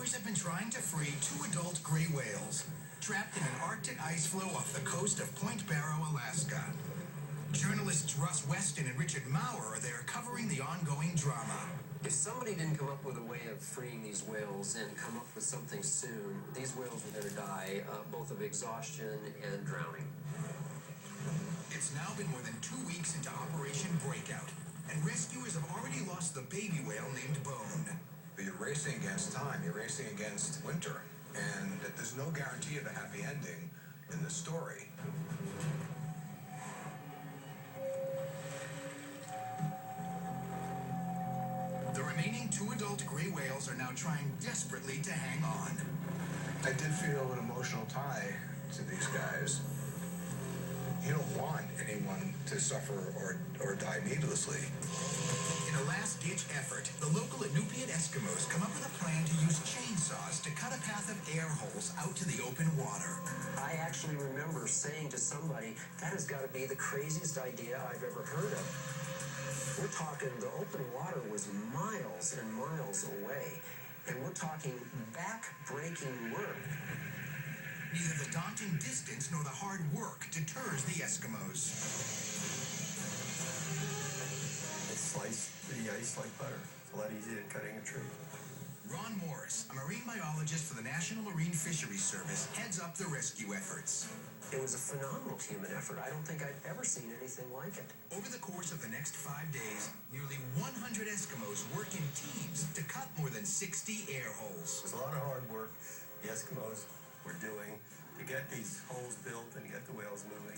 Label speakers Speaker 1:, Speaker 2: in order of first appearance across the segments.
Speaker 1: Rescuers have been trying to free 2 adult gray whales trapped in an Arctic ice floe off the coast of Point Barrow, Alaska. Journalists Russ Weston and Richard Maurer are there covering the ongoing drama.
Speaker 2: If somebody didn't come up with a way of freeing these whales and come up with something soon, these whales were going to die both of exhaustion and drowning.
Speaker 1: It's now been more than 2 weeks into Operation Breakout, and rescuers have already lost the baby whale named Bone.
Speaker 3: You're racing against time, you're racing against winter, and there's no guarantee of a happy ending in the story.
Speaker 1: The remaining 2 adult gray whales are now trying desperately to hang on.
Speaker 3: I did feel an emotional tie to these guys. You don't want anyone to suffer or die needlessly.
Speaker 1: In a last-ditch effort, the local Inupiat Eskimos come up with a plan to use chainsaws to cut a path of air holes out to the open water.
Speaker 2: I actually remember saying to somebody, that has got to be the craziest idea I've ever heard of. We're talking, the open water was miles and miles away, and we're talking back-breaking work.
Speaker 1: Neither the daunting distance nor the hard work deters the Eskimos.
Speaker 4: It sliced the ice like butter. It's a lot easier than cutting a tree.
Speaker 1: Ron Morris, a marine biologist for the National Marine Fisheries Service, heads up the rescue efforts.
Speaker 2: It was a phenomenal human effort. I don't think I've ever seen anything like it.
Speaker 1: Over the course of the next 5 days, nearly 100 Eskimos work in teams to cut more than 60 air holes.
Speaker 4: There's a lot of hard work the Eskimos were doing to get these holes built and get the whales moving.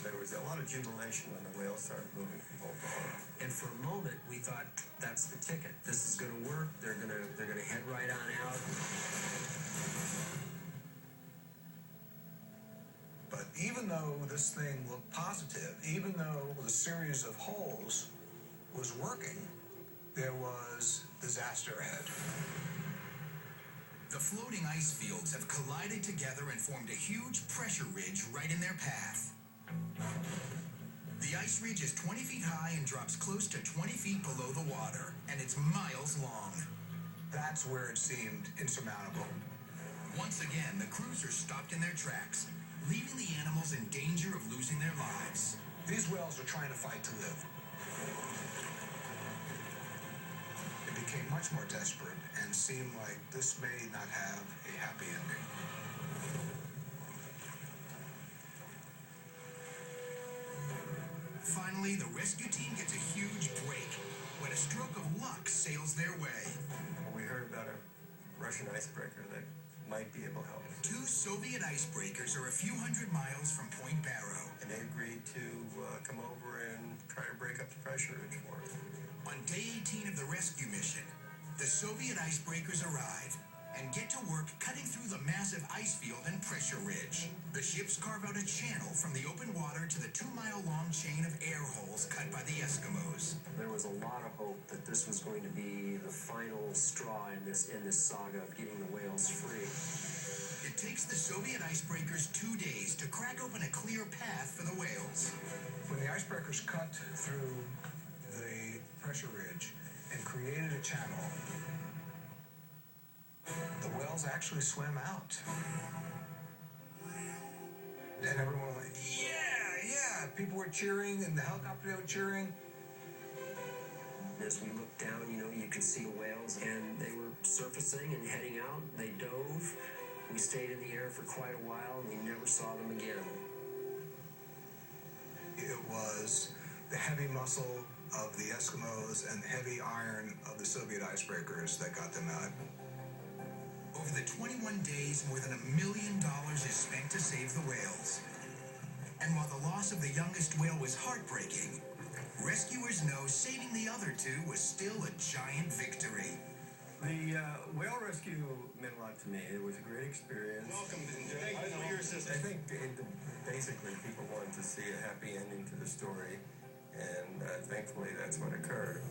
Speaker 4: There was a lot of jubilation when the whales started moving from hole to hole.
Speaker 2: And for a moment, we thought, that's the ticket. This is going to work. They're going to head right on out.
Speaker 3: But even though this thing looked positive, even though the series of holes was working, there was disaster ahead.
Speaker 1: The floating ice fields have collided together and formed a huge pressure ridge right in their path. The ice ridge is 20 feet high and drops close to 20 feet below the water, and it's miles long.
Speaker 3: That's where it seemed insurmountable.
Speaker 1: Once again, the crews are stopped in their tracks, leaving the animals in danger of losing their lives.
Speaker 3: These whales are trying to fight to live. It became much more desperate and seemed like this may not have a happy ending.
Speaker 1: Finally, the rescue team gets a huge break when a stroke of luck sails their way.
Speaker 4: We heard about a Russian icebreaker that might be able to help us.
Speaker 1: 2 Soviet icebreakers are a few hundred miles from Point Barrow.
Speaker 4: And they agreed to come over and try to break up the pressure ridge for us.
Speaker 1: On day 18 of the rescue mission, the Soviet icebreakers arrive and get to work cutting through the massive ice field and pressure ridge. The ships carve out a channel from the open water to the 2-mile-long chain of air holes cut by the Eskimos.
Speaker 2: There was a lot of hope that this was going to be the final straw in this saga of getting the whales free.
Speaker 1: It takes the Soviet icebreakers 2 days to crack open a clear path for the whales.
Speaker 3: When the icebreakers cut through the pressure ridge and created a channel, the whales actually swam out. And everyone went, yeah! People were cheering, and the helicopter were cheering.
Speaker 2: As we looked down, you could see the whales, and they were surfacing and heading out. They dove. We stayed in the air for quite a while, and we never saw them again.
Speaker 3: It was the heavy muscle of the Eskimos and the heavy iron of the Soviet icebreakers that got them out.
Speaker 1: Over the 21 days, more than $1 million is spent to save the whales. And while the loss of the youngest whale was heartbreaking, rescuers know saving the other 2 was still a giant victory.
Speaker 4: The whale rescue meant a lot to me. It was a great experience.
Speaker 5: Welcome. Thank you for your assistance.
Speaker 4: I think basically people wanted to see a happy ending to the story, and thankfully that's what occurred.